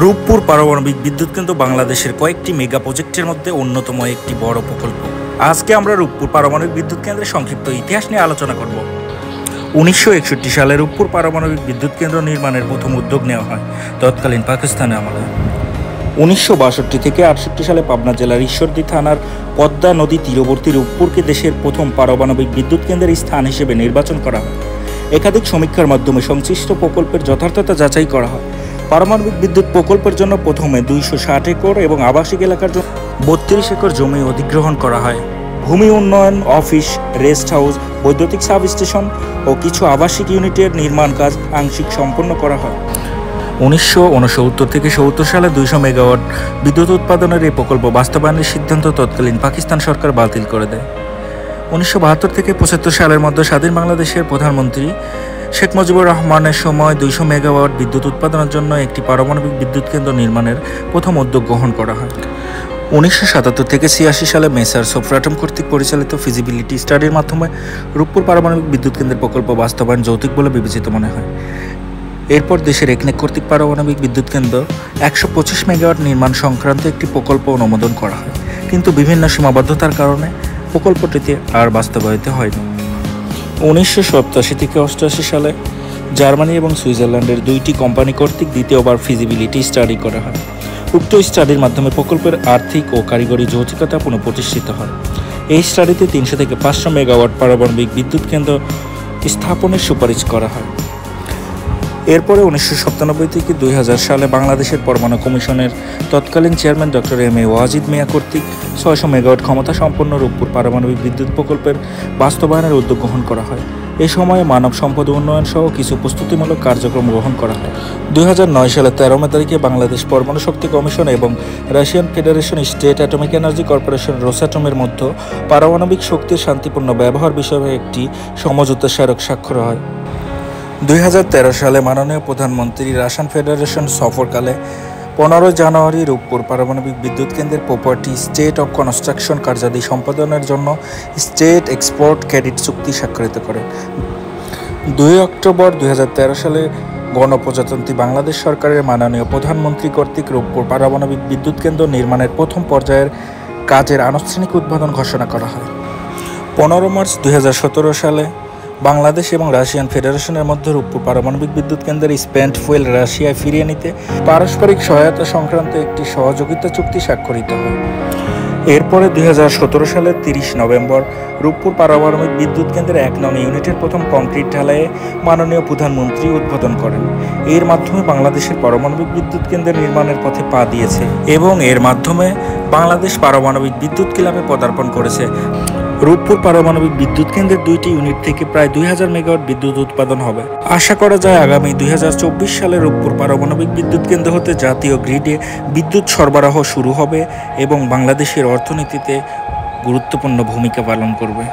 রূপপুর পারমাণবিক বিদ্যুৎ কেন্দ্র বাংলাদেশের কয়েকটি মেগা প্রজেক্টের মধ্যে অন্যতম একটি বড় প্রকল্প। আজকে আমরা রূপপুর পারমাণবিক বিদ্যুৎ কেন্দ্রের সংক্ষিপ্ত ইতিহাস নিয়ে আলোচনা করব। 1961 সালে রূপপুর পারমাণবিক বিদ্যুৎ কেন্দ্র নির্মাণের প্রথম উদ্যোগ নেওয়া হয় তৎকালীন পাকিস্তানের আমলে। 1962 থেকে 1968 সালে পাবনা জেলার ঈশ্বরদী থানার পদ্মা নদী তীরবর্তী রূপপুরকে দেশের প্রথম পারমাণবিক বিদ্যুৎ কেন্দ্রের স্থান হিসেবে নির্বাচন করা হয়। একাধিক সমীক্ষার মাধ্যমে সংশ্লিষ্ট প্রকল্পের যথার্থতা যাচাই করা হয়। পারমাণবিক বিদ্যুৎ প্রকল্পের জন্য প্রথমে 260 একর এবং আবাসিক এলাকার জন্য 32 একর জমি অধিগ্রহণ করা হয়। ভূমি উন্নয়ন অফিস, রেস্ট হাউস, বৈদ্যুতিক সাবস্টেশন ও কিছু আবাসিক ইউনিটের নির্মাণ কাজ আংশিক সম্পন্ন করা হয়। 1969 থেকে 70 সালে 200 মেগাওয়াট বিদ্যুৎ উৎপাদনের এই প্রকল্প বাস্তবায়নের সিদ্ধান্ত তৎকালীন পাকিস্তান সরকার বাতিল করে দেয়। 1972 থেকে 75 সালের মধ্যে স্বাধীন বাংলাদেশের প্রধানমন্ত্রী শেখ মুজিবুর রহমানের সময় 200 মেগাওয়াট বিদ্যুৎ উৎপাদনের জন্য একটি পারমাণবিক বিদ্যুৎ কেন্দ্র নির্মাণের প্রথম উদ্যোগ গ্রহণ করা হয়। 1977 থেকে 86 সালে মেসার সোফরাটম কর্তৃক পরিচালিত ফিজিবিলিটি স্টাডির মাধ্যমে রূপপুর পারমাণবিক বিদ্যুৎ কেন্দ্রের প্রকল্প বাস্তবায়ন যৌক্তিক বলে বিবেচিত মনে হয়। এরপর দেশের একনেক কর্তৃক পারমাণবিক বিদ্যুৎ কেন্দ্র 125 মেগাওয়াট নির্মাণ সংক্রান্ত একটি প্রকল্প অনুমোদন করা হয়, কিন্তু বিভিন্ন সীমাবদ্ধতার কারণে প্রকল্পটিতে আর বাস্তবায়িত হয়নি। 1987 থেকে 88 সালে জার্মানি এবং সুইজারল্যান্ডের 2টি কোম্পানি কর্তৃক দ্বিতীয়বার ফিজিবিলিটি স্টাডি করা হয়। উক্ত স্টাডির মাধ্যমে প্রকল্পের আর্থিক ও কারিগরি যৌক্তিকতা পুনঃপ্রতিষ্ঠিত হয়। এই স্টাডিতে 300 থেকে 500 মেগাওয়াট পারমাণবিক বিদ্যুৎ কেন্দ্র স্থাপনের সুপারিশ করা হয়। এরপরে 1997 থেকে 2000 সালে বাংলাদেশের পরমাণু কমিশনের তৎকালীন চেয়ারম্যান ডক্টর এম.এ. ওয়াজিদ মিয়া কর্তৃক 600 মেগাওয়াট ক্ষমতা সম্পন্ন রূপপুর পারমাণবিক বিদ্যুৎ প্রকল্পের বাস্তবায়নের উদ্যোগ গ্রহণ করা হয়। এই সময়ে মানব সম্পদ উন্নয়ন সহ কিছু প্রস্তুতিমূলক কার্যক্রম গ্রহণ করা হয়। 2009 সালের 13 মে তারিখে বাংলাদেশ পরমাণু শক্তি কমিশন এবং Russian federation state atomic energy corporation রোসাটমের মধ্যে পারমাণবিক শক্তির শান্তিপূর্ণ ব্যবহার বিষয়ে একটি সমঝোতা স্মারক স্বাক্ষর হয়। 2013 সালে মাননীয় প্রধানমন্ত্রী রাশিয়ান ফেডারেশন সফরকালে 15 জানুয়ারি রূপপুর পারমাণবিক বিদ্যুৎ কেন্দ্রের প্রপার্টি স্টেট অব কনস্ট্রাকশন কার্যাদি সম্পাদনের জন্য স্টেট এক্সপোর্ট ক্রেডিট চুক্তি স্বাক্ষরিত করেন। 2 অক্টোবর 2013 সালে গণপ্রজাতন্ত্রী বাংলাদেশ সরকারের মাননীয় প্রধানমন্ত্রী কর্তৃক রূপপুর পারমাণবিক বিদ্যুৎ কেন্দ্র নির্মাণের প্রথম পর্যায়ের কাজের আনুষ্ঠানিক উদ্বোধন ঘোষণা করা হয়। 15 মার্চ 2017 সালে বাংলাদেশ এবং রাশিয়ান ফেডারেশনের মধ্যে রূপপুর পারমাণবিক বিদ্যুৎ কেন্দ্রের স্পেন্ট ফুয়েল রাশিয়ায় ফিরিয়ে নিতে পারস্পরিক সহায়তা সংক্রান্ত একটি সহযোগিতা চুক্তি স্বাক্ষরিত হয়। এরপরে 2017 সালের 30 নভেম্বর রূপপুর পারমাণবিক বিদ্যুৎ কেন্দ্রের 1 নং ইউনিটের প্রথম কংক্রিট ঢালাইয়ে মাননীয় প্রধানমন্ত্রী উদ্বোধন করেন। এর মাধ্যমে বাংলাদেশের পারমাণবিক বিদ্যুৎ কেন্দ্রের নির্মাণের পথে পা দিয়েছে এবং এর মাধ্যমে বাংলাদেশ পারমাণবিক বিদ্যুৎ ক্লাবে পদার্পণ করেছে। রূপপুর পারমাণবিক বিদ্যুৎ কেন্দ্রের 2টি ইউনিট থেকে প্রায় 2000 মেগাওয়াট বিদ্যুৎ উৎপাদন হবে। আশা করা যায় আগামী 2024 সালে রূপপুর পারমাণবিক বিদ্যুৎ কেন্দ্র হতে জাতীয় গ্রিডে বিদ্যুৎ সরবরাহ শুরু হবে এবং বাংলাদেশের অর্থনীতিতে গুরুত্বপূর্ণ ভূমিকা পালন করবে।